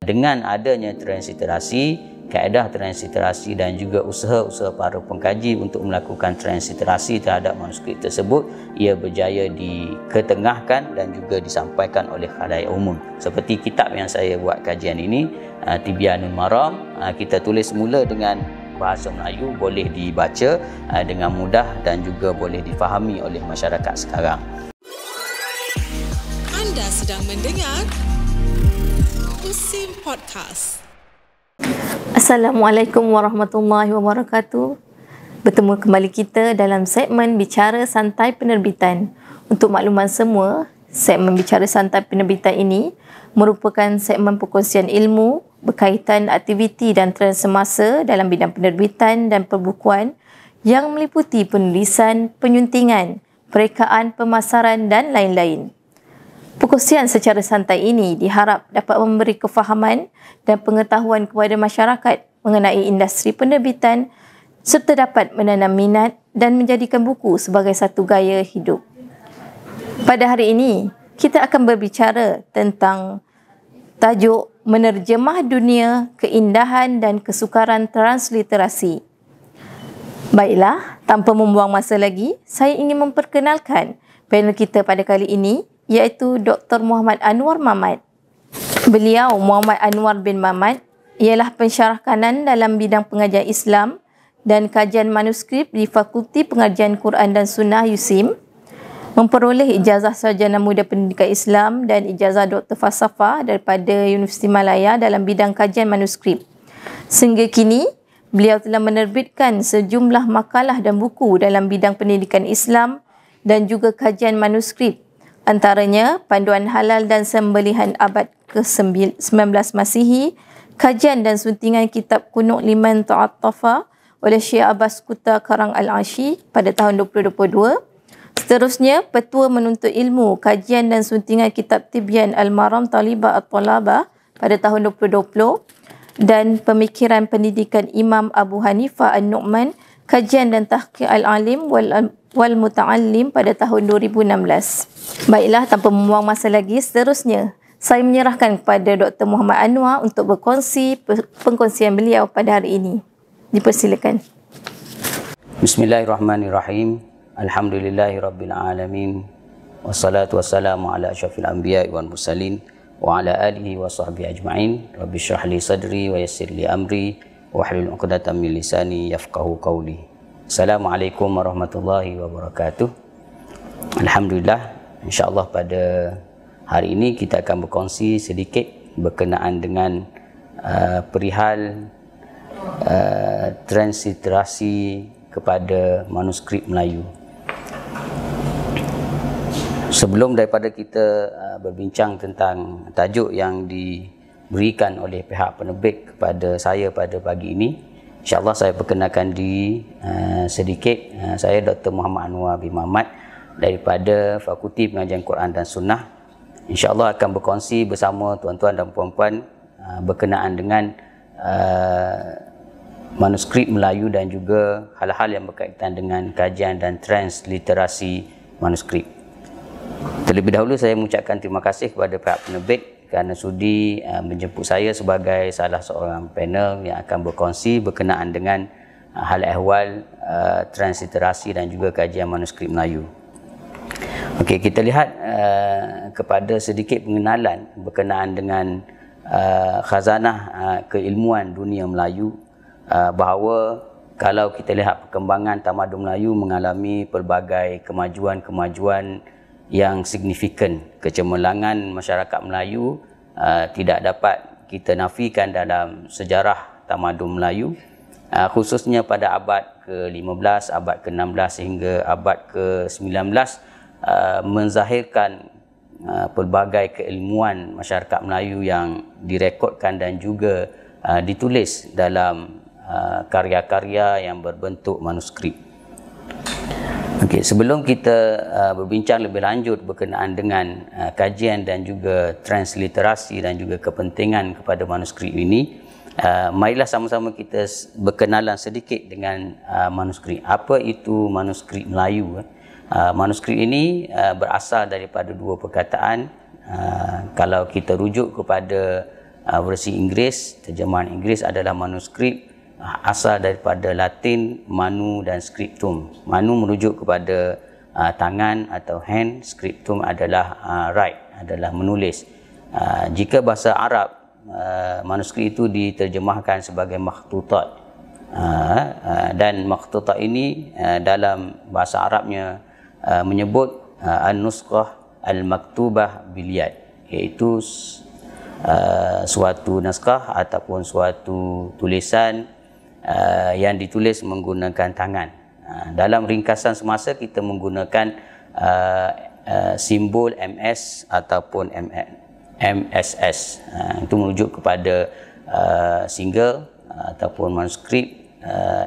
Dengan adanya transliterasi, kaedah transliterasi dan juga usaha-usaha para pengkaji untuk melakukan transliterasi terhadap manuskrip tersebut, ia berjaya diketengahkan dan juga disampaikan oleh khalayak umum. Seperti kitab yang saya buat kajian ini, Tibyanul Maram, kita tulis semula dengan bahasa Melayu, boleh dibaca dengan mudah dan juga boleh difahami oleh masyarakat sekarang. Anda sedang mendengar Usim Podcast. Assalamualaikum warahmatullahi wabarakatuh. Bertemu kembali kita dalam segmen Bicara Santai Penerbitan. Untuk makluman semua, segmen Bicara Santai Penerbitan ini merupakan segmen perkongsian ilmu berkaitan aktiviti dan trend semasa dalam bidang penerbitan dan perbukuan yang meliputi penulisan, penyuntingan, perekaan, pemasaran dan lain-lain. Perkongsian secara santai ini diharap dapat memberi kefahaman dan pengetahuan kepada masyarakat mengenai industri penerbitan serta dapat menanam minat dan menjadikan buku sebagai satu gaya hidup. Pada hari ini, kita akan berbicara tentang tajuk Menerjemah Dunia Keindahan dan Kesukaran Transliterasi. Baiklah, tanpa membuang masa lagi, saya ingin memperkenalkan panel kita pada kali ini, iaitu Dr. Muhammad Anwar Mamat. Beliau, Muhammad Anwar bin Mamat, ialah pensyarah kanan dalam bidang pengajian Islam dan kajian manuskrip di Fakulti Pengajian Quran dan Sunnah USIM, memperoleh ijazah sarjana muda pendidikan Islam dan ijazah Dr. Falsafah daripada Universiti Malaya dalam bidang kajian manuskrip. Sehingga kini, beliau telah menerbitkan sejumlah makalah dan buku dalam bidang pendidikan Islam dan juga kajian manuskrip, antaranya Panduan Halal dan Sembelihan Abad ke-19 Masihi, kajian dan suntingan kitab Kunuk Liman Ta'attafa oleh Syekh Abbas Kuta Karang Al-Ashi pada tahun 2022. Seterusnya, Petua Menuntut Ilmu, kajian dan suntingan kitab Tibyan Al-Maram Talibah At-Talabah pada tahun 2020 dan Pemikiran Pendidikan Imam Abu Hanifah An-Nu'man, kajian dan tahqiq Al-Alim wal Muta'allim pada tahun 2016. Baiklah, tanpa membuang masa lagi, seterusnya saya menyerahkan kepada Dr. Muhammad Anwar untuk berkongsi pengkongsian beliau pada hari ini. Dipersilakan. Bismillahirrahmanirrahim. Alhamdulillahirabbil alamin. Wassalatu wassalamu ala asyrafil anbiya'i wal mursalin wa ala alihi wa sahbihi ajma'in. Rabbi shrah li sadri wa yassir li amri wahlul 'uqdatam min lisani yafqahu qawli. Assalamualaikum warahmatullahi wabarakatuh. Alhamdulillah, insya-Allah pada hari ini kita akan berkongsi sedikit berkenaan dengan perihal transliterasi kepada manuskrip Melayu. Sebelum daripada kita berbincang tentang tajuk yang diberikan oleh pihak penerbit kepada saya pada pagi ini, InsyaAllah saya perkenalkan diri sedikit. Saya Dr. Muhammad Anwar bin Mamat daripada Fakulti Pengajian Quran dan Sunnah. InsyaAllah akan berkongsi bersama tuan-tuan dan puan-puan berkenaan dengan manuskrip Melayu dan juga hal-hal yang berkaitan dengan kajian dan transliterasi manuskrip. Terlebih dahulu saya mengucapkan terima kasih kepada pihak penerbit kerana sudi menjemput saya sebagai salah seorang panel yang akan berkongsi berkenaan dengan hal ehwal transliterasi dan juga kajian manuskrip Melayu. Okey, kita lihat kepada sedikit pengenalan berkenaan dengan khazanah keilmuan dunia Melayu, bahawa kalau kita lihat perkembangan tamadun Melayu mengalami pelbagai kemajuan-kemajuan yang signifikan. Kecemerlangan masyarakat Melayu tidak dapat kita nafikan dalam sejarah tamadun Melayu, khususnya pada abad ke-15, abad ke-16 hingga abad ke-19, menzahirkan pelbagai keilmuan masyarakat Melayu yang direkodkan dan juga ditulis dalam karya-karya yang berbentuk manuskrip. Okey, sebelum kita berbincang lebih lanjut berkenaan dengan kajian dan juga transliterasi dan juga kepentingan kepada manuskrip ini, marilah sama-sama kita berkenalan sedikit dengan manuskrip. Apa itu manuskrip Melayu? Manuskrip ini berasal daripada dua perkataan. Kalau kita rujuk kepada versi Inggeris, terjemahan Inggeris adalah manuskrip asal daripada Latin manu dan scriptum. Manu merujuk kepada tangan atau hand, scriptum adalah write, adalah menulis. Jika bahasa Arab, manuskrip itu diterjemahkan sebagai makhtutat, dan makhtutat ini dalam bahasa Arabnya menyebut an-nuskhah al-maktubah bil yad, iaitu suatu naskah ataupun suatu tulisan yang ditulis menggunakan tangan. Dalam ringkasan semasa kita menggunakan simbol MS ataupun MSS. Itu merujuk kepada single ataupun manuskrip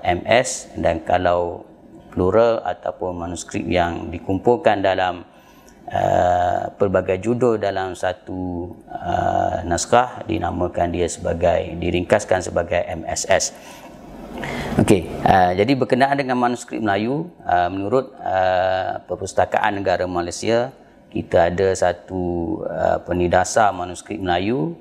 MS, dan kalau plural ataupun manuskrip yang dikumpulkan dalam pelbagai judul dalam satu naskah dinamakan dia sebagai, diringkaskan sebagai MSS. Okey, jadi berkenaan dengan manuskrip Melayu, menurut Perpustakaan Negara Malaysia, kita ada satu penidasar manuskrip Melayu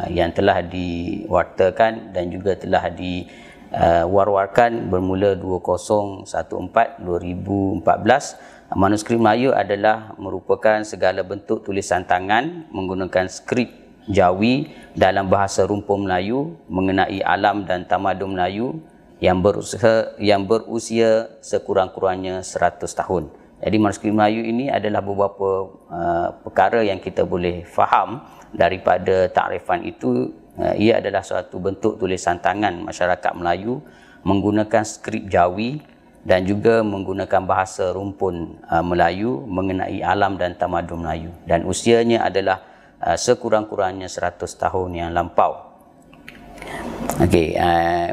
yang telah diwartakan dan juga telah diwar-warkan bermula 2014-2014. Manuskrip Melayu adalah merupakan segala bentuk tulisan tangan menggunakan skrip Jawi dalam bahasa rumpun Melayu mengenai alam dan tamadun Melayu yang berusia sekurang-kurangnya 100 tahun. Jadi manuskrip Melayu ini adalah beberapa perkara yang kita boleh faham daripada takrifan itu. Ia adalah suatu bentuk tulisan tangan masyarakat Melayu menggunakan skrip Jawi dan juga menggunakan bahasa rumpun Melayu mengenai alam dan tamadun Melayu, dan usianya adalah sekurang-kurangnya 100 tahun yang lampau. Okey,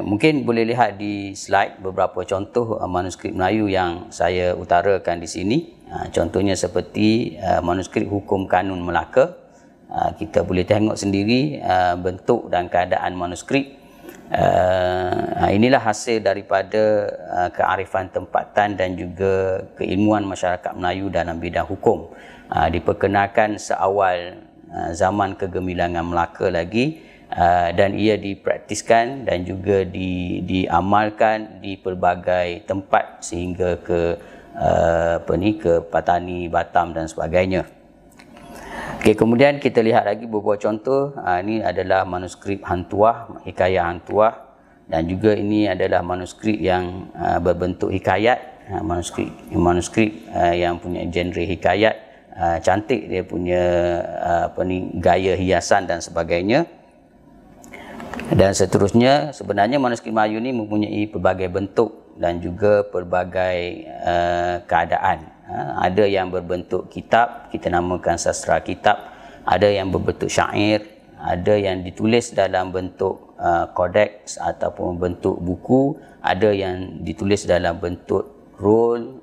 mungkin boleh lihat di slide beberapa contoh manuskrip Melayu yang saya utarakan di sini. Contohnya seperti manuskrip Hukum Kanun Melaka. Kita boleh tengok sendiri bentuk dan keadaan manuskrip. Inilah hasil daripada kearifan tempatan dan juga keilmuan masyarakat Melayu dalam bidang hukum. Diperkenalkan seawal zaman kegemilangan Melaka lagi, dan ia dipraktiskan dan juga diamalkan di pelbagai tempat sehingga ke Patani, Batam dan sebagainya. Okey, kemudian kita lihat lagi beberapa contoh. Ini adalah manuskrip Hantuah, hikayat Hantuah, dan juga ini adalah manuskrip yang berbentuk hikayat, manuskrip yang punya genre hikayat. Cantik dia punya gaya hiasan dan sebagainya. Dan seterusnya, sebenarnya manuskrip Melayu ini mempunyai pelbagai bentuk dan juga pelbagai keadaan. Ada yang berbentuk kitab, kita namakan sastra kitab. Ada yang berbentuk syair, ada yang ditulis dalam bentuk kodeks ataupun bentuk buku, ada yang ditulis dalam bentuk roll,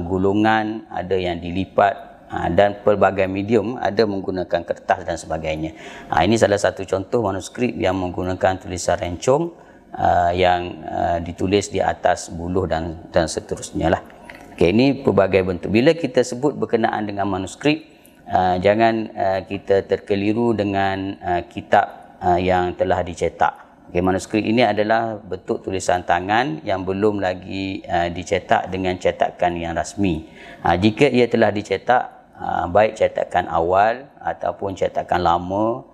gulungan, ada yang dilipat, dan pelbagai medium, ada menggunakan kertas dan sebagainya. Ini salah satu contoh manuskrip yang menggunakan tulisan rencong yang ditulis di atas buluh dan seterusnya lah. Okay, ini pelbagai bentuk. Bila kita sebut berkenaan dengan manuskrip, jangan kita terkeliru dengan kitab yang telah dicetak. Okay, manuskrip ini adalah bentuk tulisan tangan yang belum lagi dicetak dengan cetakan yang rasmi. Jika ia telah dicetak, baik cetakan awal ataupun cetakan lama,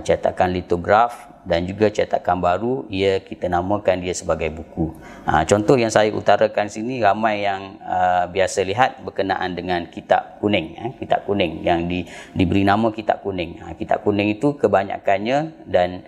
cetakan litograf dan juga cetakan baru, kita namakan dia sebagai buku. Contoh yang saya utarakan sini, ramai yang biasa lihat berkenaan dengan kitab kuning, kitab kuning yang diberi nama kitab kuning. Kitab kuning itu kebanyakannya dan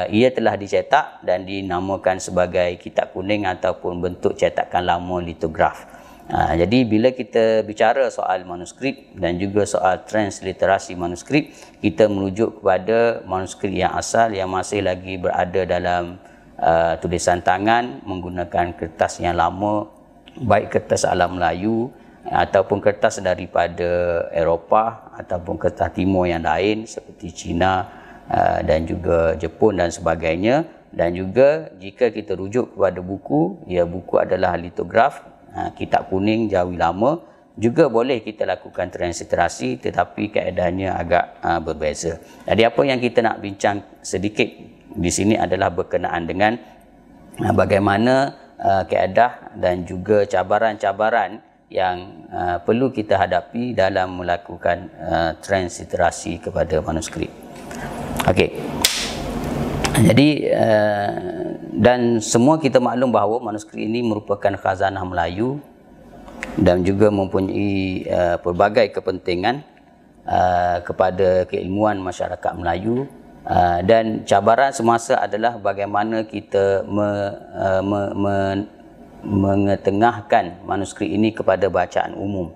ia telah dicetak dan dinamakan sebagai kitab kuning ataupun bentuk cetakan lama litograf. Jadi bila kita bicara soal manuskrip dan juga soal transliterasi manuskrip, kita merujuk kepada manuskrip yang asal yang masih lagi berada dalam tulisan tangan menggunakan kertas yang lama, baik kertas alam Melayu ataupun kertas daripada Eropah ataupun kertas timur yang lain seperti Cina dan juga Jepun dan sebagainya. Dan juga jika kita rujuk kepada buku, buku adalah litograf, kitab kuning Jawi lama, juga boleh kita lakukan transliterasi, tetapi kaedahnya agak berbeza. Jadi apa yang kita nak bincang sedikit di sini adalah berkenaan dengan bagaimana kaedah dan juga cabaran-cabaran yang perlu kita hadapi dalam melakukan transliterasi kepada manuskrip. Okey. Jadi dan semua kita maklum bahawa manuskrip ini merupakan khazanah Melayu dan juga mempunyai pelbagai kepentingan kepada keilmuan masyarakat Melayu, dan cabaran semasa adalah bagaimana kita mengetengahkan manuskrip ini kepada bacaan umum.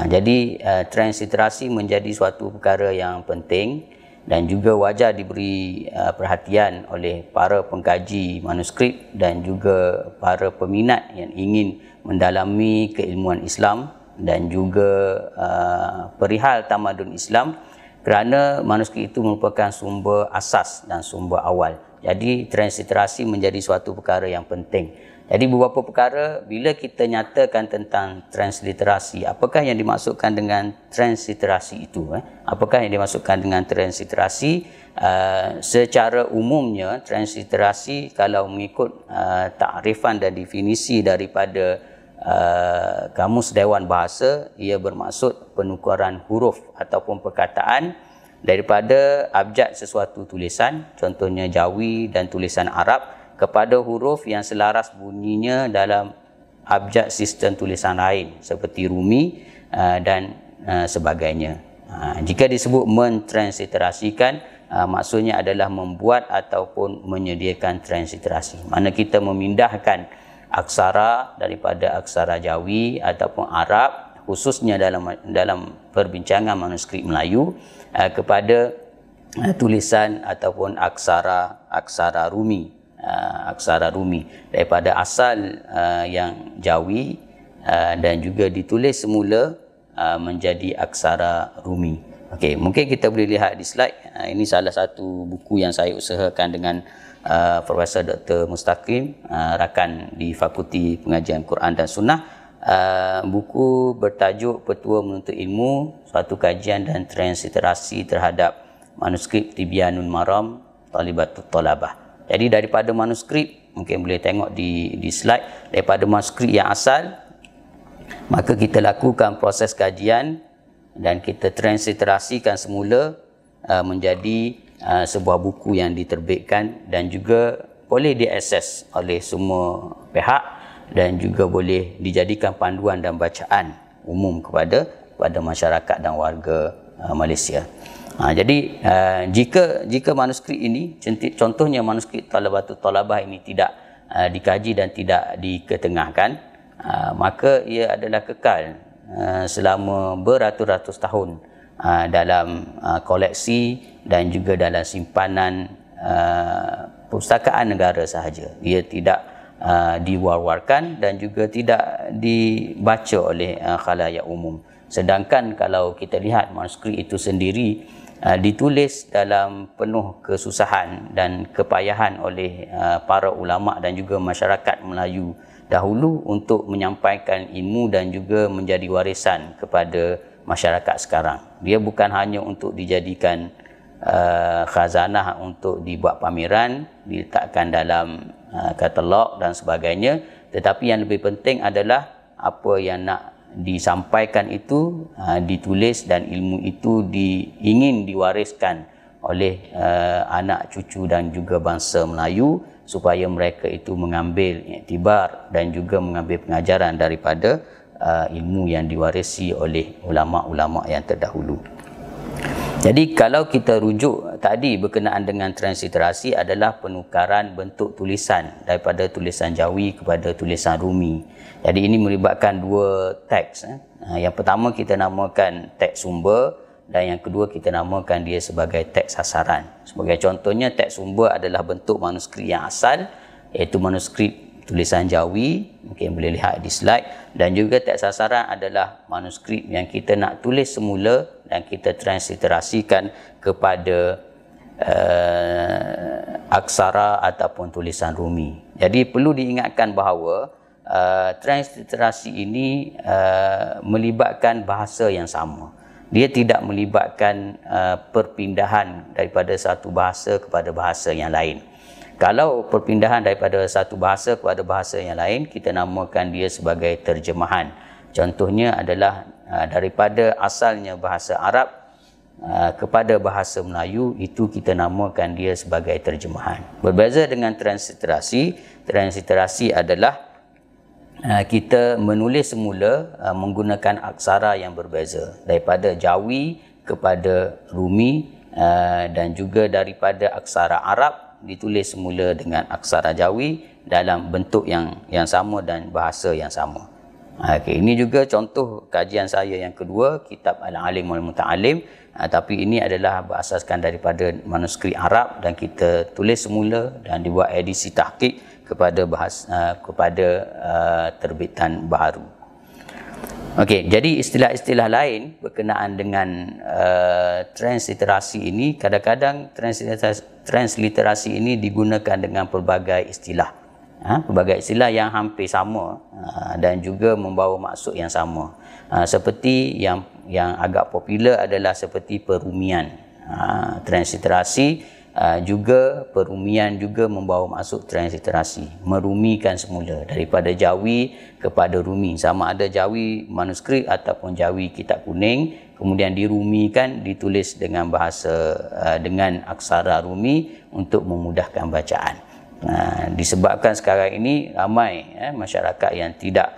Jadi transliterasi menjadi suatu perkara yang penting dan juga wajar diberi perhatian oleh para pengkaji manuskrip dan juga para peminat yang ingin mendalami keilmuan Islam dan juga perihal tamadun Islam, kerana manuskrip itu merupakan sumber asas dan sumber awal. Jadi transliterasi menjadi suatu perkara yang penting. Jadi beberapa perkara bila kita nyatakan tentang transliterasi, apakah yang dimaksudkan dengan transliterasi itu? Apakah yang dimaksudkan dengan transliterasi? Secara umumnya transliterasi kalau mengikut takrifan dan definisi daripada Kamus Dewan Bahasa, ia bermaksud penukaran huruf ataupun perkataan daripada abjad sesuatu tulisan, contohnya Jawi dan tulisan Arab, kepada huruf yang selaras bunyinya dalam abjad sistem tulisan lain seperti Rumi dan sebagainya. Jika disebut mentransliterasikan, maksudnya adalah membuat ataupun menyediakan transliterasi. Mana kita memindahkan aksara daripada aksara Jawi ataupun Arab, khususnya dalam perbincangan manuskrip Melayu, kepada tulisan ataupun aksara Rumi. Aksara Rumi daripada asal yang Jawi dan juga ditulis semula menjadi aksara Rumi. Okey, mungkin kita boleh lihat di slide. Ini salah satu buku yang saya usahakan dengan Profesor Dr. Mustaqim, rakan di Fakulti Pengajian Quran dan Sunnah. Buku bertajuk Petua Menuntut Ilmu, suatu kajian dan transliterasi terhadap manuskrip Tibyanul Maram Talibatut Talabah. Jadi daripada manuskrip, mungkin boleh tengok di slide, daripada manuskrip yang asal, maka kita lakukan proses kajian dan kita transliterasikan semula menjadi sebuah buku yang diterbitkan dan juga boleh diakses oleh semua pihak dan juga boleh dijadikan panduan dan bacaan umum kepada masyarakat dan warga Malaysia. Jadi jika manuskrip ini, contohnya manuskrip Talabatut Talabah ini tidak dikaji dan tidak diketengahkan, maka ia adalah kekal selama beratus-ratus tahun dalam koleksi dan juga dalam simpanan perpustakaan negara sahaja. Ia tidak diwar-warkan dan juga tidak dibaca oleh khalayak umum. Sedangkan kalau kita lihat manuskrip itu sendiri ditulis dalam penuh kesusahan dan kepayahan oleh para ulama dan juga masyarakat Melayu dahulu untuk menyampaikan ilmu dan juga menjadi warisan kepada masyarakat sekarang. Dia bukan hanya untuk dijadikan khazanah untuk dibuat pameran, diletakkan dalam katalog dan sebagainya, tetapi yang lebih penting adalah apa yang nak disampaikan itu ditulis dan ilmu itu ingin diwariskan oleh anak cucu dan juga bangsa Melayu supaya mereka itu mengambil iktibar dan juga mengambil pengajaran daripada ilmu yang diwarisi oleh ulama-ulama yang terdahulu. Jadi kalau kita rujuk tadi berkenaan dengan transliterasi adalah penukaran bentuk tulisan daripada tulisan Jawi kepada tulisan Rumi. Jadi ini melibatkan dua teks. Yang pertama kita namakan teks sumber dan yang kedua kita namakan dia sebagai teks sasaran. Sebagai contohnya, teks sumber adalah bentuk manuskrip yang asal, iaitu manuskrip tulisan Jawi, mungkin boleh lihat di slide, dan juga teks sasaran adalah manuskrip yang kita nak tulis semula dan kita transliterasikan kepada aksara ataupun tulisan Rumi. Jadi perlu diingatkan bahawa transliterasi ini melibatkan bahasa yang sama. Dia tidak melibatkan perpindahan daripada satu bahasa kepada bahasa yang lain. Kalau perpindahan daripada satu bahasa kepada bahasa yang lain, kita namakan dia sebagai terjemahan. Contohnya adalah daripada asalnya bahasa Arab kepada bahasa Melayu, itu kita namakan dia sebagai terjemahan. Berbeza dengan transliterasi, transliterasi adalah kita menulis semula menggunakan aksara yang berbeza, daripada Jawi kepada Rumi, dan juga daripada aksara Arab ditulis semula dengan aksara Jawi dalam bentuk yang sama dan bahasa yang sama. Okey, ini juga contoh kajian saya yang kedua, kitab Al-Alim wal Muta'alim, tapi ini adalah berasaskan daripada manuskrip Arab dan kita tulis semula dan dibuat edisi tahqiq kepada terbitan baharu. Okey, jadi istilah-istilah lain berkenaan dengan transliterasi ini, kadang-kadang transliterasi ini digunakan dengan pelbagai istilah. Pelbagai istilah yang hampir sama dan juga membawa maksud yang sama. Seperti yang agak popular adalah seperti perumian. Transliterasi juga perumian juga membawa maksud transliterasi, merumikan semula daripada Jawi kepada Rumi, sama ada Jawi manuskrip ataupun Jawi kitab kuning, kemudian dirumikan, ditulis dengan bahasa dengan aksara Rumi untuk memudahkan bacaan. Disebabkan sekarang ini ramai masyarakat yang tidak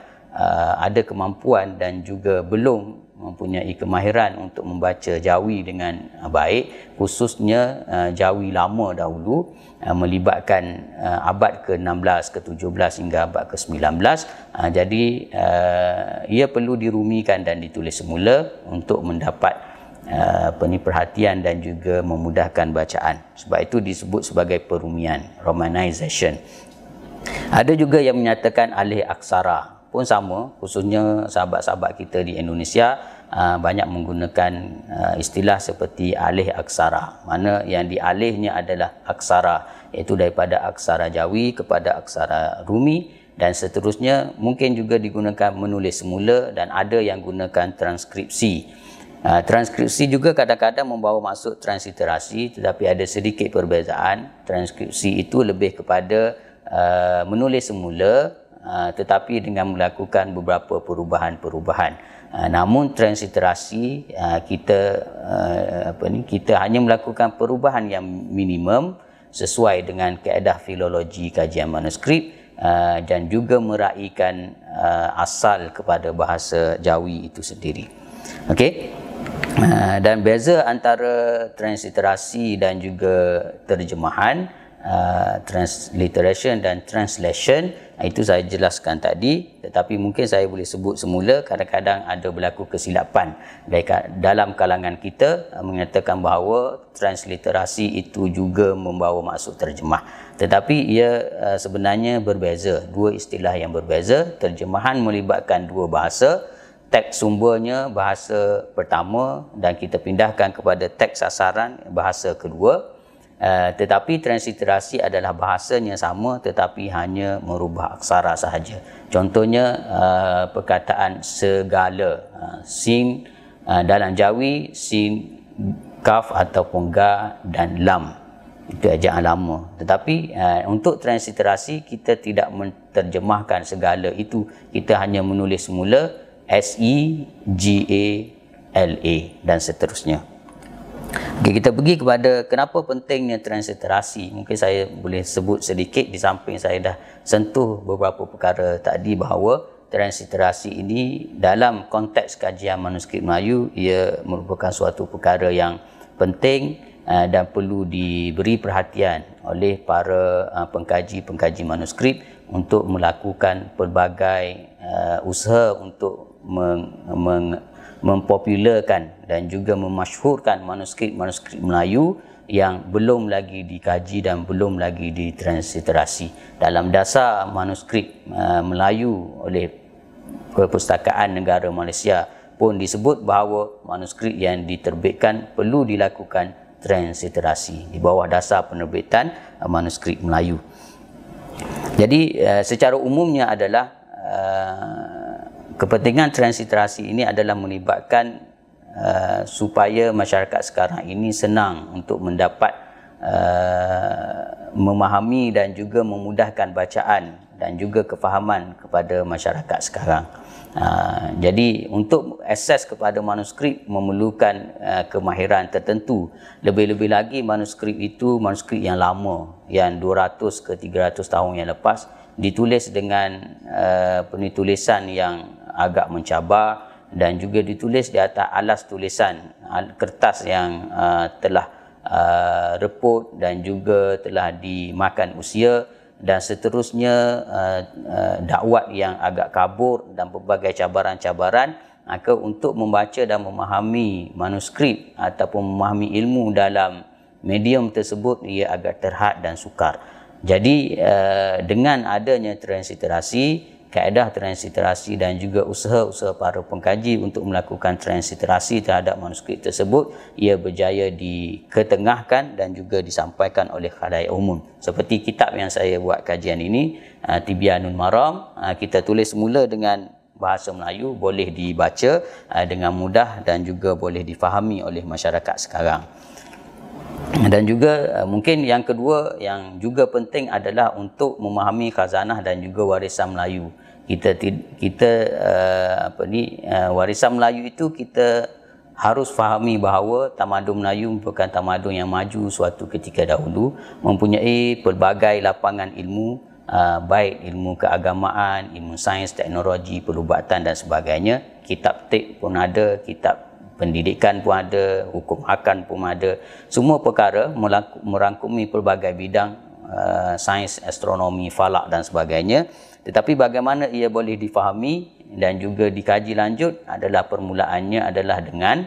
ada kemampuan dan juga belum mempunyai kemahiran untuk membaca Jawi dengan baik, khususnya Jawi lama dahulu, melibatkan abad ke-16, ke-17 hingga abad ke-19. Jadi ia perlu dirumikan dan ditulis semula untuk mendapat perhatian dan juga memudahkan bacaan. Sebab itu disebut sebagai perumian, romanization. Ada juga yang menyatakan alih aksara, pun sama, khususnya sahabat-sahabat kita di Indonesia banyak menggunakan istilah seperti alih aksara, mana yang dialihnya adalah aksara, iaitu daripada aksara Jawi kepada aksara Rumi, dan seterusnya. Mungkin juga digunakan menulis semula, dan ada yang gunakan transkripsi. Transkripsi juga kadang-kadang membawa maksud transliterasi, tetapi ada sedikit perbezaan. Transkripsi itu lebih kepada menulis semula, tetapi dengan melakukan beberapa perubahan-perubahan. Namun transliterasi kita hanya melakukan perubahan yang minimum sesuai dengan kaedah filologi kajian manuskrip, dan juga meraihkan asal kepada bahasa Jawi itu sendiri. Okey. Dan beza antara transliterasi dan juga terjemahan, transliteration dan translation, itu saya jelaskan tadi, tetapi mungkin saya boleh sebut semula. Kadang-kadang ada berlaku kesilapan dalam kalangan kita mengatakan bahawa transliterasi itu juga membawa maksud terjemah, tetapi ia sebenarnya berbeza, dua istilah yang berbeza. Terjemahan melibatkan dua bahasa, teks sumbernya bahasa pertama dan kita pindahkan kepada teks sasaran bahasa kedua. Tetapi transliterasi adalah bahasanya sama, tetapi hanya merubah aksara sahaja. Contohnya perkataan segala, sin dalam Jawi, sin, kaf ataupun ga dan lam, itu ejaan lama. Tetapi untuk transliterasi kita tidak menterjemahkan segala itu, kita hanya menulis semula S-E-G-A-L-A dan seterusnya. Okay, kita pergi kepada kenapa pentingnya transliterasi. Mungkin saya boleh sebut sedikit, di samping saya dah sentuh beberapa perkara tadi, bahawa transliterasi ini dalam konteks kajian manuskrip Melayu, ia merupakan suatu perkara yang penting dan perlu diberi perhatian oleh para pengkaji-pengkaji manuskrip untuk melakukan pelbagai usaha untuk mempopularkan dan juga memasyhurkan manuskrip-manuskrip Melayu yang belum lagi dikaji dan belum lagi ditransliterasi. Dalam dasar manuskrip Melayu oleh Perpustakaan Negara Malaysia pun disebut bahawa manuskrip yang diterbitkan perlu dilakukan transliterasi di bawah dasar penerbitan manuskrip Melayu. Jadi secara umumnya adalah kepentingan transliterasi ini adalah melibatkan supaya masyarakat sekarang ini senang untuk mendapat memahami dan juga memudahkan bacaan dan juga kefahaman kepada masyarakat sekarang. Jadi untuk akses kepada manuskrip memerlukan kemahiran tertentu. Lebih-lebih lagi manuskrip itu manuskrip yang lama, yang 200 ke 300 tahun yang lepas, ditulis dengan penulisan yang agak mencabar dan juga ditulis di atas alas tulisan, kertas yang telah reput dan juga telah dimakan usia, dan seterusnya dakwat yang agak kabur dan berbagai cabaran-cabaran. Maka untuk membaca dan memahami manuskrip ataupun memahami ilmu dalam medium tersebut, ia agak terhad dan sukar. Jadi dengan adanya transliterasi, kaedah transliterasi dan juga usaha-usaha para pengkaji untuk melakukan transliterasi terhadap manuskrip tersebut, ia berjaya diketengahkan dan juga disampaikan oleh khalayak umum. Seperti kitab yang saya buat kajian ini, Tibyanul Maram, kita tulis semula dengan bahasa Melayu, boleh dibaca dengan mudah dan juga boleh difahami oleh masyarakat sekarang. Dan juga mungkin yang kedua yang juga penting adalah untuk memahami khazanah dan juga warisan Melayu. Warisan Melayu itu kita harus fahami bahawa tamadun Melayu merupakan tamadun yang maju suatu ketika dahulu, mempunyai pelbagai lapangan ilmu, baik ilmu keagamaan, ilmu sains, teknologi, perubatan dan sebagainya. Kitab teks pun ada, kitab pendidikan pun ada, hukum akan pun ada. Semua perkara merangkumi pelbagai bidang sains, astronomi, falak dan sebagainya. Tetapi bagaimana ia boleh difahami dan juga dikaji lanjut adalah permulaannya adalah dengan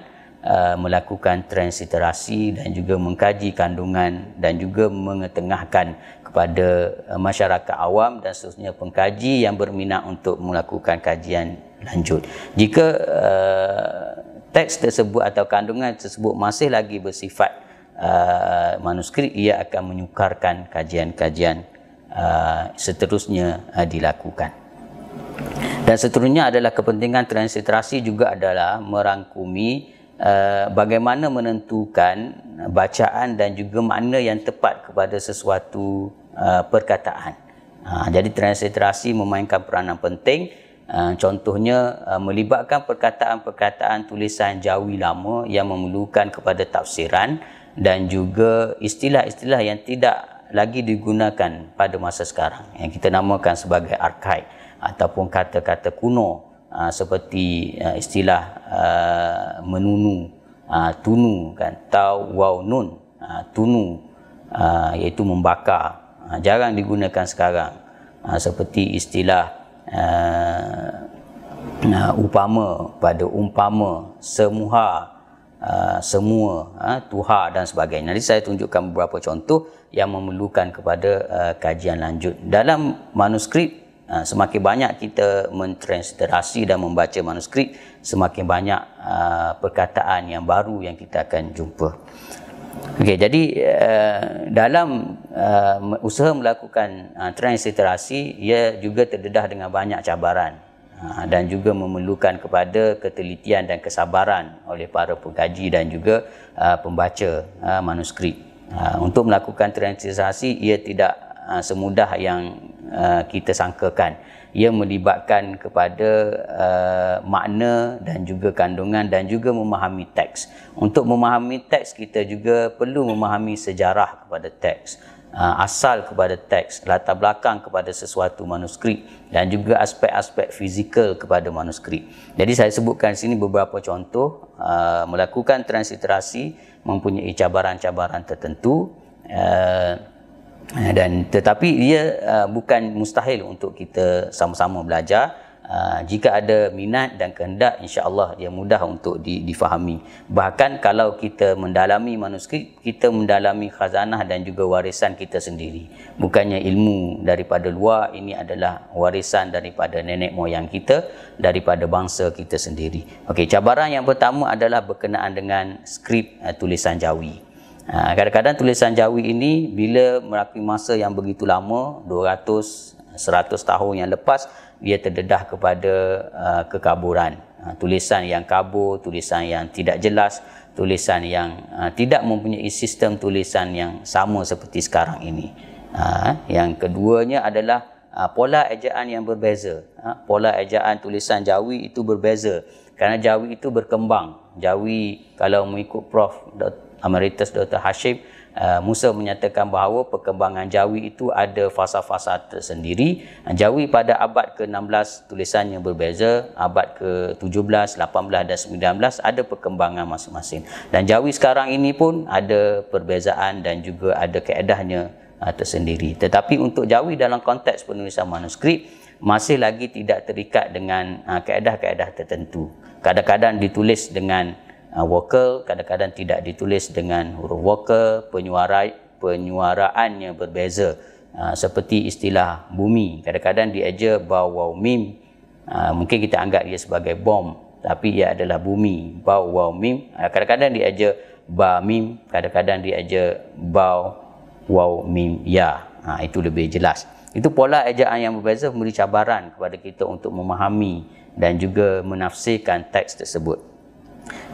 melakukan transliterasi dan juga mengkaji kandungan dan juga mengetengahkan kepada masyarakat awam dan seterusnya pengkaji yang berminat untuk melakukan kajian lanjut. Jika teks tersebut atau kandungan tersebut masih lagi bersifat manuskrip, ia akan menyukarkan kajian-kajian seterusnya dilakukan. Dan seterusnya adalah kepentingan transliterasi juga adalah merangkumi bagaimana menentukan bacaan dan juga makna yang tepat kepada sesuatu perkataan. Jadi transliterasi memainkan peranan penting. Contohnya melibatkan perkataan-perkataan tulisan Jawi lama yang memerlukan kepada tafsiran dan juga istilah-istilah yang tidak lagi digunakan pada masa sekarang yang kita namakan sebagai arkaik ataupun kata-kata kuno, seperti istilah menunu, tunu kan, tau waw nun, tunu iaitu membakar, jarang digunakan sekarang. Seperti istilah upama pada umpama, semuha, semua, tuha dan sebagainya. Nanti saya tunjukkan beberapa contoh yang memerlukan kepada kajian lanjut. Dalam manuskrip, semakin banyak kita mentransliterasi dan membaca manuskrip, semakin banyak perkataan yang baru yang kita akan jumpa. Okey, jadi dalam usaha melakukan transliterasi, ia juga terdedah dengan banyak cabaran dan juga memerlukan kepada ketelitian dan kesabaran oleh para pengkaji dan juga pembaca manuskrip. Untuk melakukan transliterasi, ia tidak semudah yang kita sangkakan. Ia melibatkan kepada makna dan juga kandungan dan juga memahami teks. Untuk memahami teks, kita juga perlu memahami sejarah kepada teks, asal kepada teks, latar belakang kepada sesuatu manuskrip dan juga aspek-aspek fizikal kepada manuskrip. Jadi saya sebutkan sini beberapa contoh melakukan transliterasi mempunyai cabaran-cabaran tertentu. Dan tetapi ia bukan mustahil untuk kita sama-sama belajar. Jika ada minat dan kehendak, insya-Allah dia mudah untuk difahami. Bahkan kalau kita mendalami manuskrip, kita mendalami khazanah dan juga warisan kita sendiri. Bukannya ilmu daripada luar, ini adalah warisan daripada nenek moyang kita, daripada bangsa kita sendiri. Okey, cabaran yang pertama adalah berkenaan dengan skrip tulisan Jawi. Kadang-kadang tulisan Jawi ini bila merakui masa yang begitu lama, 200-100 tahun yang lepas, dia terdedah kepada kekaburan. Tulisan yang kabur, tulisan yang tidak jelas, tulisan yang tidak mempunyai sistem tulisan yang sama seperti sekarang ini. Yang keduanya adalah pola ejaan yang berbeza. Pola ejaan tulisan Jawi itu berbeza kerana Jawi itu berkembang. Jawi, kalau mengikut Prof. Emeritus Dr. Hashim Musa menyatakan bahawa perkembangan Jawi itu ada fasa-fasa tersendiri. Jawi pada abad ke-16 tulisannya berbeza, abad ke-17, 18 dan 19 ada perkembangan masing-masing. Dan Jawi sekarang ini pun ada perbezaan dan juga ada kaedahnya tersendiri. Tetapi untuk Jawi dalam konteks penulisan manuskrip masih lagi tidak terikat dengan kaedah-kaedah tertentu. Kadang-kadang ditulis dengan vokal, kadang-kadang tidak ditulis dengan huruf vokal, penyuaraannya berbeza. Seperti istilah bumi, kadang-kadang dieja ba waw mim, mungkin kita anggap dia sebagai bom, tapi ia adalah bumi, ba waw mim. Kadang-kadang dieja ba mim, kadang-kadang dieja ba waw mim ya. Itu lebih jelas. Itu pola ejaan yang berbeza memberi cabaran kepada kita untuk memahami dan juga menafsirkan teks tersebut.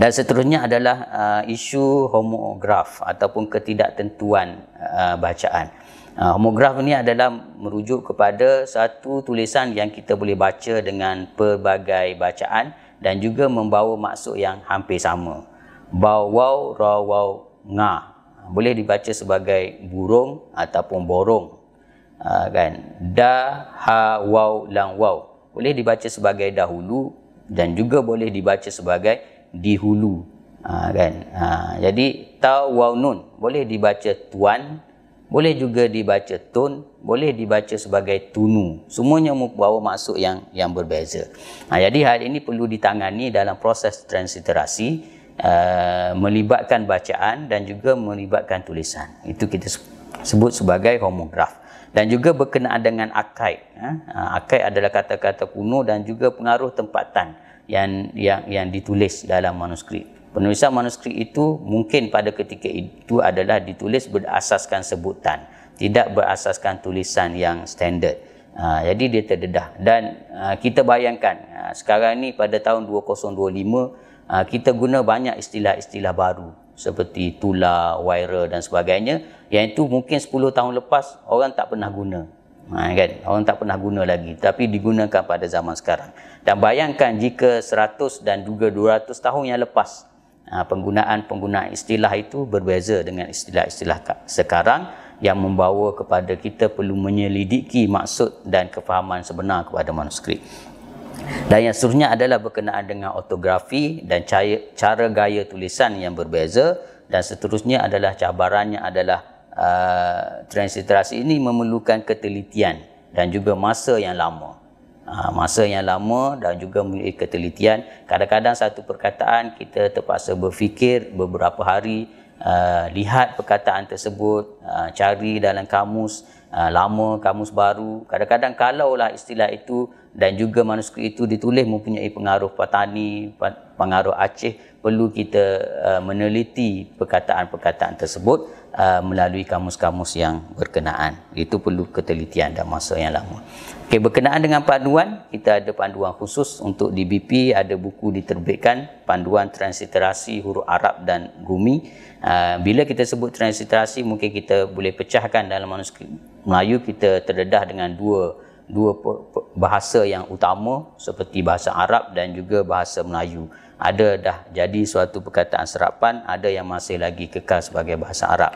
Dan seterusnya adalah isu homograf ataupun ketidaktentuan bacaan. Homograf ini adalah merujuk kepada satu tulisan yang kita boleh baca dengan pelbagai bacaan dan juga membawa maksud yang hampir sama. Ba waw ra waw nga boleh dibaca sebagai burung ataupun borong. Kan? Da ha waw lang waw boleh dibaca sebagai dahulu dan juga boleh dibaca sebagai dihulu. Jadi ta waw nun boleh dibaca tuan, boleh juga dibaca tun, boleh dibaca sebagai tunu. Semuanya membawa maksud yang berbeza. Jadi hal ini perlu ditangani dalam proses transliterasi, melibatkan bacaan dan juga melibatkan tulisan. Itu kita sebut sebagai homograf. Dan juga berkenaan dengan arkaik. Arkaik adalah kata-kata kuno dan juga pengaruh tempatan yang ditulis dalam manuskrip. Penulisan manuskrip itu mungkin pada ketika itu adalah ditulis berdasaskan sebutan, tidak berasaskan tulisan yang standard. Jadi dia terdedah. Dan kita bayangkan sekarang ni pada tahun 2025 kita guna banyak istilah-istilah baru seperti tula, waira dan sebagainya, yang itu mungkin 10 tahun lepas orang tak pernah guna. Kan? Orang tak pernah guna lagi, tapi digunakan pada zaman sekarang. Dan bayangkan jika 100 dan juga 200 tahun yang lepas, penggunaan istilah itu berbeza dengan istilah-istilah sekarang, yang membawa kepada kita perlu menyelidiki maksud dan kefahaman sebenar kepada manuskrip. Dan yang seterusnya adalah berkenaan dengan ortografi dan cara gaya tulisan yang berbeza. Dan seterusnya adalah cabarannya adalah transliterasi ini memerlukan ketelitian dan juga masa yang lama. Masa yang lama dan juga memiliki ketelitian. Kadang-kadang satu perkataan kita terpaksa berfikir beberapa hari, lihat perkataan tersebut, cari dalam kamus lama, kamus baru. Kadang-kadang kalaulah istilah itu dan juga manuskrip itu ditulis mempunyai pengaruh Patani, pengaruh Aceh, perlu kita meneliti perkataan-perkataan tersebut melalui kamus-kamus yang berkenaan. Itu perlu ketelitian dan masa yang lama. Okey, berkenaan dengan panduan, kita ada panduan khusus untuk DBP, ada buku diterbitkan, panduan transliterasi huruf Arab dan Gumi. Bila kita sebut transliterasi, mungkin kita boleh pecahkan dalam manuskrip Melayu, kita terdedah dengan dua bahasa yang utama seperti bahasa Arab dan juga bahasa Melayu. Ada dah jadi suatu perkataan serapan, ada yang masih lagi kekal sebagai bahasa Arab.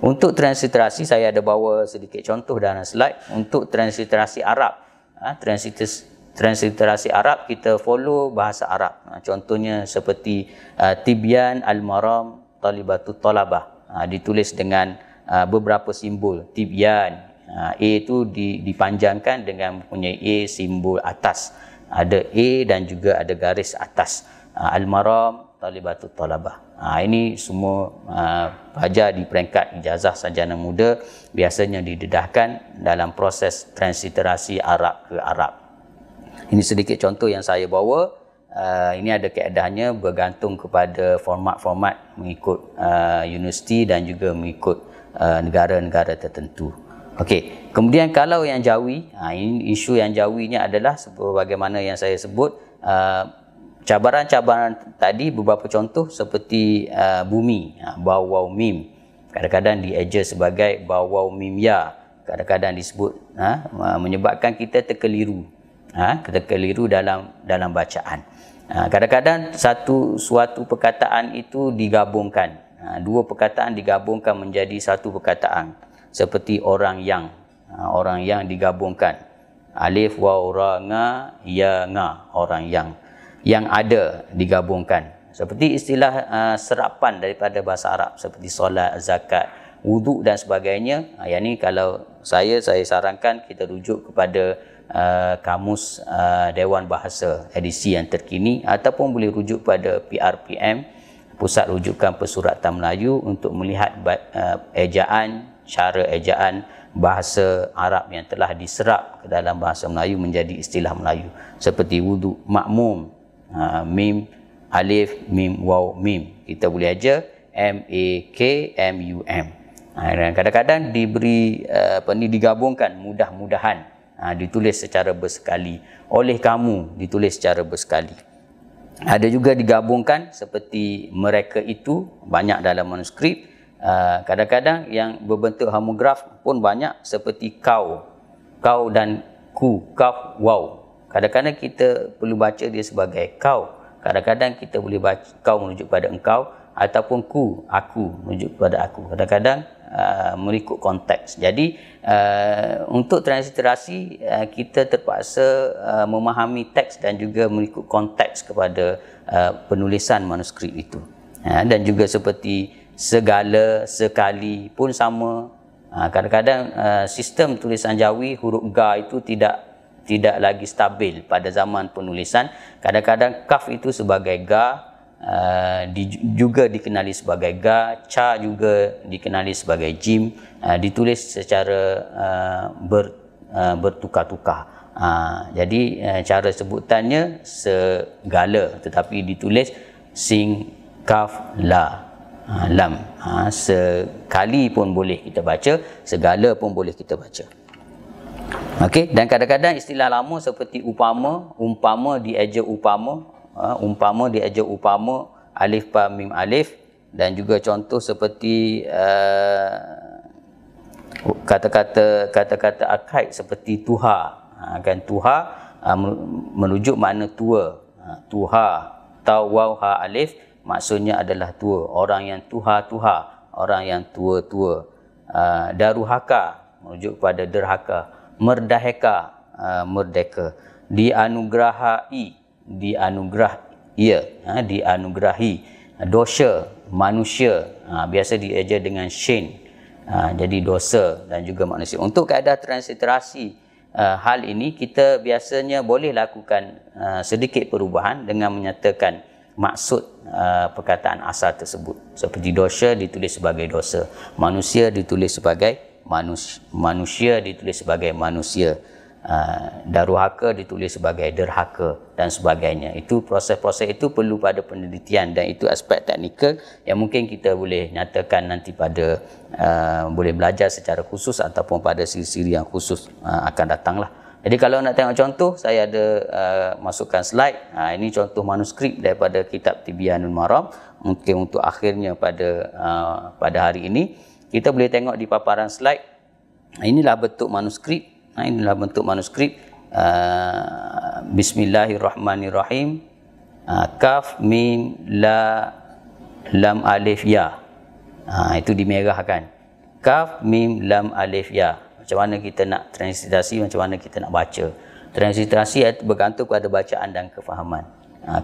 Untuk transliterasi, saya ada bawa sedikit contoh dalam slide. Untuk transliterasi Arab, transliterasi Arab kita follow bahasa Arab. Contohnya seperti Tibyan Al-Maram Talibatut Talabah, ditulis dengan beberapa simbol. Tibyan, A itu dipanjangkan dengan mempunyai A simbol atas, ada A dan juga ada garis atas. Al-Maram Talibatut Talabah. Ini semua pelajar di peringkat ijazah sarjana muda biasanya didedahkan dalam proses transliterasi Arab ke Arab. Ini sedikit contoh yang saya bawa. Ini ada kaedahnya bergantung kepada format-format mengikut universiti dan juga mengikut negara-negara tertentu. Okey, kemudian kalau yang Jawi, ini isu yang Jawinya adalah sebagaimana yang saya sebut, cabaran-cabaran tadi beberapa contoh seperti bumi, baw waw mim, kadang-kadang dieja sebagai baw waw mim ya, kadang-kadang disebut menyebabkan kita terkeliru, terkeliru dalam bacaan. Kadang-kadang suatu perkataan itu digabungkan, dua perkataan digabungkan menjadi satu perkataan, seperti orang yang digabungkan, alif waw ra nga ya nga, orang yang ada digabungkan, seperti istilah serapan daripada bahasa Arab seperti solat, zakat, wuduk dan sebagainya. Yang ni kalau saya sarankan kita rujuk kepada kamus Dewan Bahasa edisi yang terkini, ataupun boleh rujuk pada PRPM, Pusat Rujukan Persuratan Melayu, untuk melihat ejaan, cara ejaan bahasa Arab yang telah diserap ke dalam bahasa Melayu menjadi istilah Melayu, seperti wuduk, makmum, mim alif mim waw mim, kita boleh aja makmum. Kadang-kadang diberi digabungkan, mudah-mudahan, ditulis secara bersekali, oleh kamu ditulis secara bersekali. Ada juga digabungkan seperti mereka itu, banyak dalam manuskrip. Kadang-kadang yang berbentuk homograf pun banyak, seperti kau dan ku, kaf waw. Kadang-kadang kita perlu baca dia sebagai kau, kadang-kadang kita boleh baca kau merujuk pada engkau, ataupun ku, aku merujuk kepada aku. Kadang-kadang mengikut konteks. Jadi untuk transliterasi kita terpaksa memahami teks dan juga mengikut konteks kepada penulisan manuskrip itu. Dan juga seperti segala, sekali pun sama. Kadang-kadang sistem tulisan Jawi, huruf ga itu tidak lagi stabil pada zaman penulisan. Kadang-kadang kaf itu sebagai ga, juga dikenali sebagai ga, ca juga dikenali sebagai jim, ditulis secara bertukar-tukar. Jadi cara sebutannya segala, tetapi ditulis sing, kaf, la, lam. Sekali pun boleh kita baca, segala pun boleh kita baca. Okey, dan kadang-kadang istilah lama seperti umpama dieja upama, dieja upama, alif pa mim alif, dan juga contoh seperti kata-kata akaid seperti tuha. Kan tuha merujuk makna tua. Tuha, tau waw ha alif, maksudnya adalah tua, orang yang tuha, orang yang tua. Daruhaka merujuk kepada derhaka. Merdaheka, merdeka. Dianugerahi, dianugerahi. Dosa, manusia, biasa dieja dengan shin, jadi dosa dan juga manusia. Untuk kaedah transliterasi hal ini, kita biasanya boleh lakukan sedikit perubahan dengan menyatakan maksud perkataan asal tersebut. Seperti dosa ditulis sebagai dosa, manusia ditulis sebagai manusia ditulis sebagai manusia, daruhaka ditulis sebagai derhaka dan sebagainya. Itu proses-proses itu perlu pada penelitian, dan itu aspek teknikal yang mungkin kita boleh nyatakan nanti pada boleh belajar secara khusus ataupun pada siri-siri yang khusus akan datanglah. Jadi kalau nak tengok contoh, saya ada masukkan slide. Ini contoh manuskrip daripada kitab Tibyanul Maram, mungkin untuk akhirnya pada hari ini. Kita boleh tengok di paparan slide. Inilah bentuk manuskrip. Bismillahirrahmanirrahim. Kaf, mim, la, lam, alif, ya. Itu dimerahkan. Kaf, mim, lam, alif, ya. Macam mana kita nak transliterasi, macam mana kita nak baca. Transliterasi bergantung pada bacaan dan kefahaman.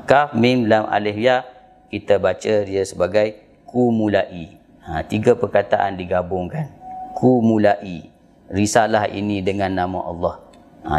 Kaf, mim, lam, alif, ya, kita baca dia sebagai kumulai. Tiga perkataan digabungkan. Kumulai, risalah ini dengan nama Allah.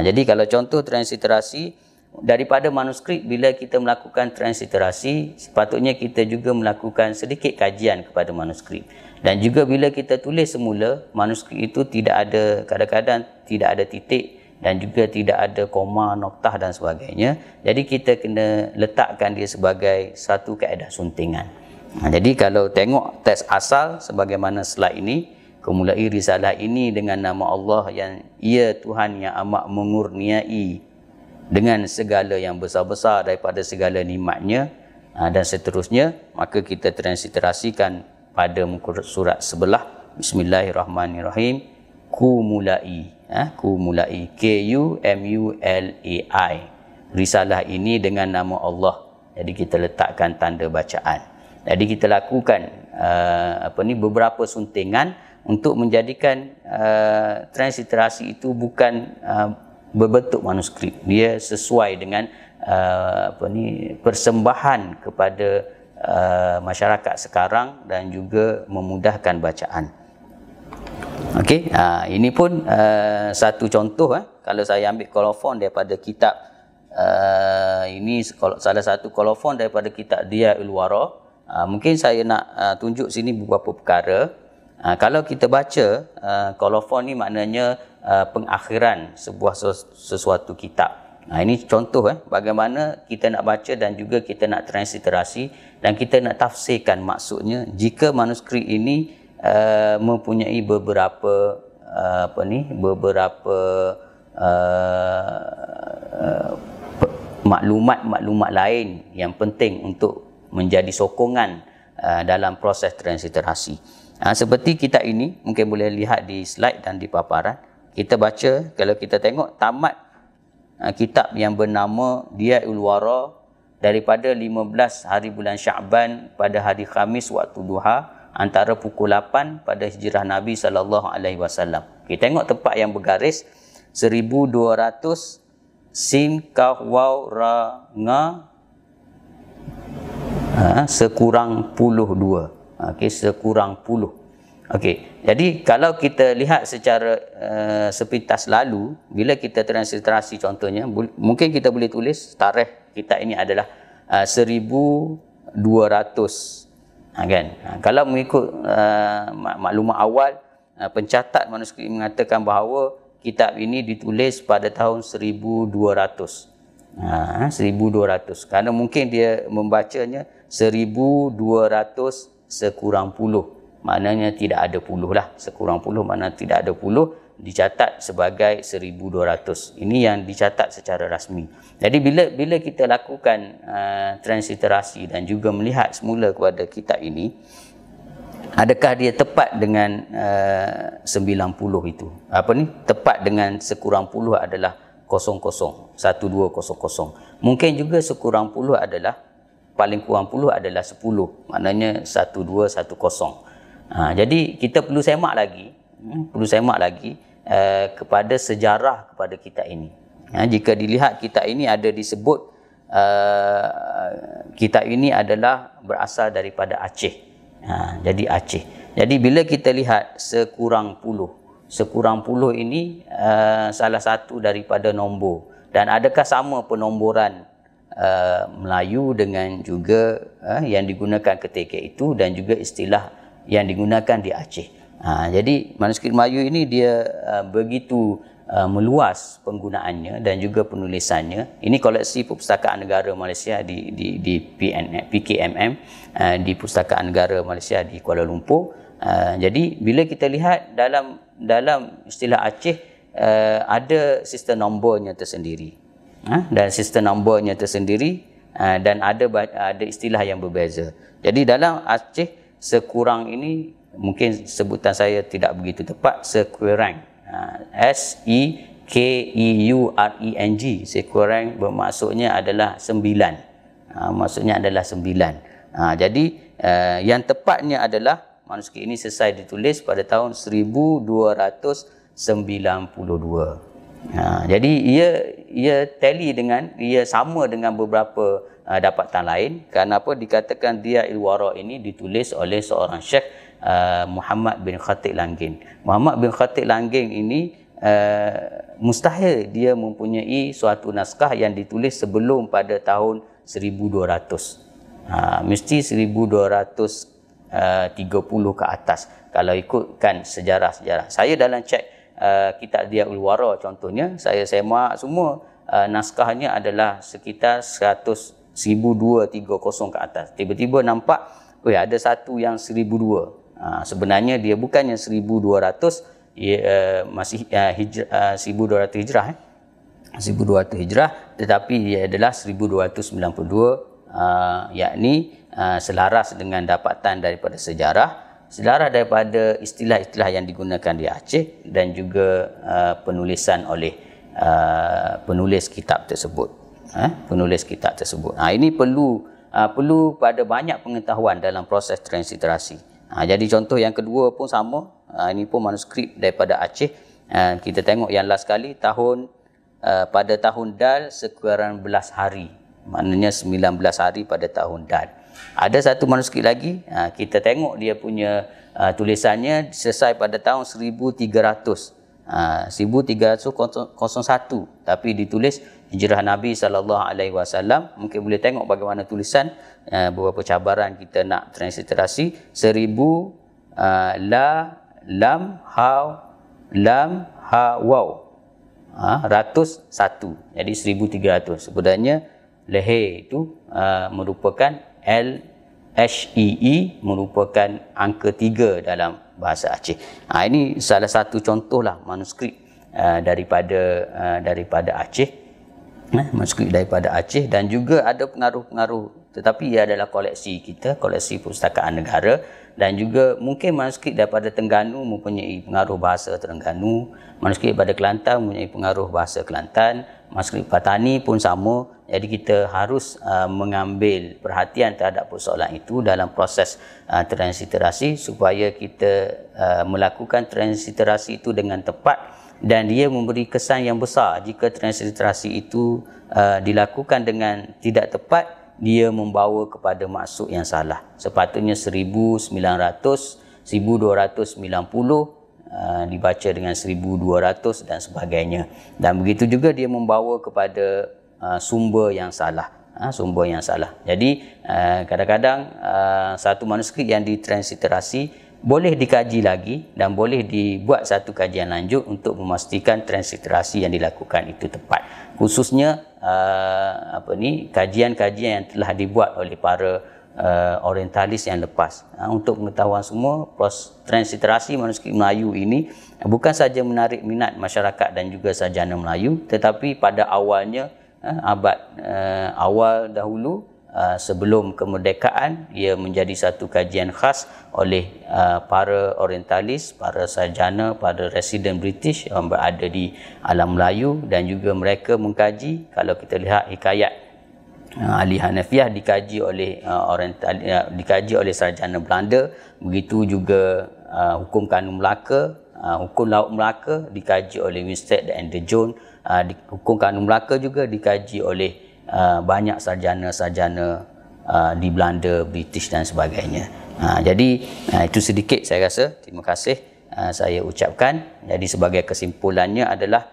Jadi kalau contoh transliterasi daripada manuskrip, bila kita melakukan transliterasi, sepatutnya kita juga melakukan sedikit kajian kepada manuskrip. Dan juga bila kita tulis semula, manuskrip itu tidak ada, kadang-kadang tidak ada titik dan juga tidak ada koma, noktah dan sebagainya. Jadi kita kena letakkan dia sebagai satu kaedah suntingan. Jadi kalau tengok teks asal sebagaimana slide ini, Kumulai risalah ini dengan nama Allah yang ia Tuhan yang amat mengurniai dengan segala yang besar-besar daripada segala nikmatnya, dan seterusnya. Maka kita transliterasikan pada muka surat sebelah. Bismillahirrahmanirrahim. Kumulai, Kumulai, Kumulai, risalah ini dengan nama Allah. Jadi kita letakkan tanda bacaan. Jadi kita lakukan beberapa suntingan untuk menjadikan transliterasi itu bukan berbentuk manuskrip. Dia sesuai dengan persembahan kepada masyarakat sekarang dan juga memudahkan bacaan. Okey, ini pun satu contoh. Kalau saya ambil kolofon daripada kitab, ini salah satu kolofon daripada kitab Diyaul Wara. Mungkin saya nak tunjuk sini beberapa perkara. Kalau kita baca kolofon ni maknanya pengakhiran sebuah sesuatu kitab. Ini contoh bagaimana kita nak baca dan juga kita nak transliterasi dan kita nak tafsirkan maksudnya jika manuskrip ini mempunyai beberapa maklumat-maklumat lain yang penting untuk menjadi sokongan dalam proses transliterasi. Seperti kitab ini, mungkin boleh lihat di slide dan di paparan. Kita baca, kalau kita tengok tamat kitab yang bernama Diyaul Wara daripada 15 hari bulan Sya'ban pada hari Khamis waktu duha antara pukul 8 pada hijrah Nabi SAW. Kita tengok tempat yang bergaris 1200 sin kaf waw ra nga sekurang puluh 2. Okey, sekurang puluh. Okey, jadi kalau kita lihat secara sepintas lalu, bila kita transliterasi contohnya, mungkin kita boleh tulis tarikh kitab ini adalah 1200. Kan? Kalau mengikut maklumat awal, pencatat manuskrip mengatakan bahawa kitab ini ditulis pada tahun 1200. 1200. Kerana mungkin dia membacanya 1200 sekurang puluh, maknanya tidak ada puluh lah. Sekurang puluh maknanya tidak ada puluh, dicatat sebagai 1200. Ini yang dicatat secara rasmi. Jadi bila kita lakukan transliterasi dan juga melihat semula kepada kitab ini, adakah dia tepat dengan 90 itu? Tepat dengan sekurang puluh adalah 00, 1200. Mungkin juga sekurang puluh adalah paling kurang puluh adalah 10, maknanya 1210. Jadi kita perlu semak lagi, kepada sejarah kepada kitab ini. Jika dilihat kitab ini ada disebut kitab ini adalah berasal daripada Aceh. Jadi Aceh. Jadi bila kita lihat sekurang puluh ini salah satu daripada nombor, dan adakah sama penomboran Melayu dengan juga yang digunakan ketika itu dan juga istilah yang digunakan di Aceh. Jadi manuskrip Melayu ini dia begitu meluas penggunaannya dan juga penulisannya. Ini koleksi Perpustakaan Negara Malaysia di PKMM, di Perpustakaan Negara Malaysia di Kuala Lumpur. Jadi bila kita lihat dalam istilah Aceh ada sistem nombornya tersendiri. Dan sistem nombornya tersendiri, dan ada istilah yang berbeza. Jadi dalam Aceh sekurang ini mungkin sebutan saya tidak begitu tepat, sekurang, SEKEURENG, sekurang bermaksudnya adalah 9. Maksudnya adalah 9. Jadi yang tepatnya adalah manuskrip ini selesai ditulis pada tahun 1292. Jadi ia tally dengan, ia sama dengan beberapa dapatan lain. Kenapa dikatakan Diyaul Wara ini ditulis oleh seorang Syekh Muhammad bin Khatib Langgeng. Muhammad bin Khatib Langgeng ini mustahil dia mempunyai suatu naskah yang ditulis sebelum pada tahun 1200. Mesti 1230 ke atas kalau ikutkan sejarah-sejarah. Saya dalam cek kitab Diyaul Wara contohnya, saya semak semua naskahnya adalah sekitar 1230 ke atas. Tiba-tiba nampak ada satu yang 1002. Sebenarnya dia bukannya 1200, masih 1200 Hijrah 1200 Hijrah, tetapi dia adalah 1292, yakni selaras dengan dapatan daripada sejarah, selaras daripada istilah-istilah yang digunakan di Aceh dan juga penulisan oleh penulis kitab tersebut. Ini perlu pada banyak pengetahuan dalam proses transliterasi. Jadi contoh yang kedua pun sama, ini pun manuskrip daripada Aceh. Kita tengok yang last kali pada tahun Dal sekurang belas hari, maknanya 19 hari pada tahun Dal. Ada satu manuskrip lagi, kita tengok dia punya tulisannya selesai pada tahun 1300. 1301, tapi ditulis hijrah Nabi SAW. Mungkin boleh tengok bagaimana tulisan, beberapa cabaran kita nak transliterasi. 1000 lam ha waw, 101, jadi 1300. Sebenarnya leher itu merupakan LHEE, merupakan angka 3 dalam bahasa Aceh. Ini salah satu contohlah manuskrip daripada Aceh, manuskrip daripada Aceh, dan juga ada pengaruh-pengaruh, tetapi ia adalah koleksi kita, koleksi Perpustakaan Negara, dan juga mungkin manuskrip daripada Terengganu mempunyai pengaruh bahasa Terengganu, manuskrip daripada Kelantan mempunyai pengaruh bahasa Kelantan, manuskrip Patani pun sama. Jadi kita harus mengambil perhatian terhadap persoalan itu dalam proses transliterasi, supaya kita melakukan transliterasi itu dengan tepat, dan dia memberi kesan yang besar. Jika transliterasi itu dilakukan dengan tidak tepat, dia membawa kepada maksud yang salah. Sepatutnya 1900, 1290 dibaca dengan 1200 dan sebagainya. Dan begitu juga dia membawa kepada sumber yang salah. Jadi kadang-kadang satu manuskrip yang ditransliterasi boleh dikaji lagi dan boleh dibuat satu kajian lanjut untuk memastikan transliterasi yang dilakukan itu tepat. Khususnya kajian-kajian yang telah dibuat oleh para orientalis yang lepas. Untuk pengetahuan semua, proses transliterasi manuskrip Melayu ini bukan saja menarik minat masyarakat dan juga sarjana Melayu, tetapi pada awalnya, abad awal dahulu, sebelum kemerdekaan, ia menjadi satu kajian khas oleh para orientalis, para sarjana, para resident British yang berada di alam Melayu, dan juga mereka mengkaji. Kalau kita lihat hikayat Ali Hanafiah dikaji oleh sarjana Belanda, begitu juga hukum kanun Melaka, hukum laut Melaka dikaji oleh Winstead dan De Jong. Hukum kanun Melaka juga dikaji oleh banyak sarjana-sarjana di Belanda, British dan sebagainya. Jadi itu sedikit saya rasa. Terima kasih saya ucapkan. Jadi sebagai kesimpulannya adalah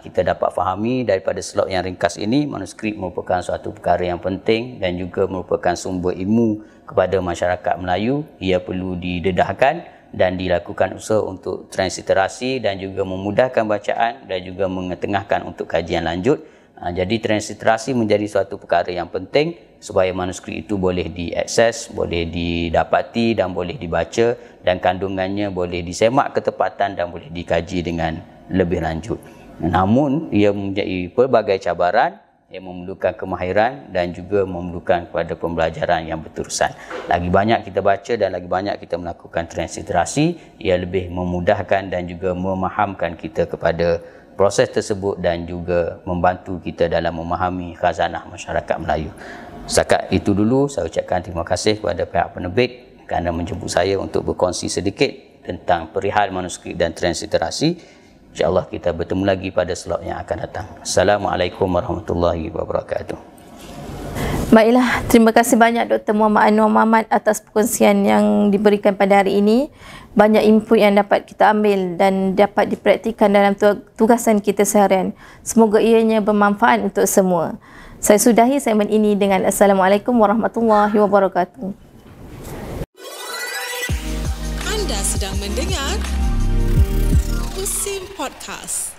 kita dapat fahami daripada slot yang ringkas ini, manuskrip merupakan suatu perkara yang penting dan juga merupakan sumber ilmu kepada masyarakat Melayu. Ia perlu didedahkan dan dilakukan usaha untuk transliterasi dan juga memudahkan bacaan dan juga mengetengahkan untuk kajian lanjut. Jadi transliterasi menjadi suatu perkara yang penting supaya manuskrip itu boleh diakses, boleh didapati dan boleh dibaca, dan kandungannya boleh disemak ketepatan dan boleh dikaji dengan lebih lanjut. Namun ia mempunyai pelbagai cabaran yang memerlukan kemahiran dan juga memerlukan kepada pembelajaran yang berterusan. Lagi banyak kita baca dan lagi banyak kita melakukan transliterasi, ia lebih memudahkan dan juga memahamkan kita kepada proses tersebut dan juga membantu kita dalam memahami khazanah masyarakat Melayu. Setakat itu dulu, saya ucapkan terima kasih kepada pihak penerbit kerana menjemput saya untuk berkongsi sedikit tentang perihal manuskrip dan transliterasi. InsyaAllah kita bertemu lagi pada slot yang akan datang. Assalamualaikum warahmatullahi wabarakatuh. Baiklah, terima kasih banyak Dr. Muhammad Anwar Muhammad atas perkongsian yang diberikan pada hari ini. Banyak input yang dapat kita ambil dan dapat dipraktikkan dalam tugasan kita seharian. Semoga ianya bermanfaat untuk semua. Saya sudahi segmen ini dengan Assalamualaikum warahmatullahi wabarakatuh. Anda sedang mendengar Usim Podcast.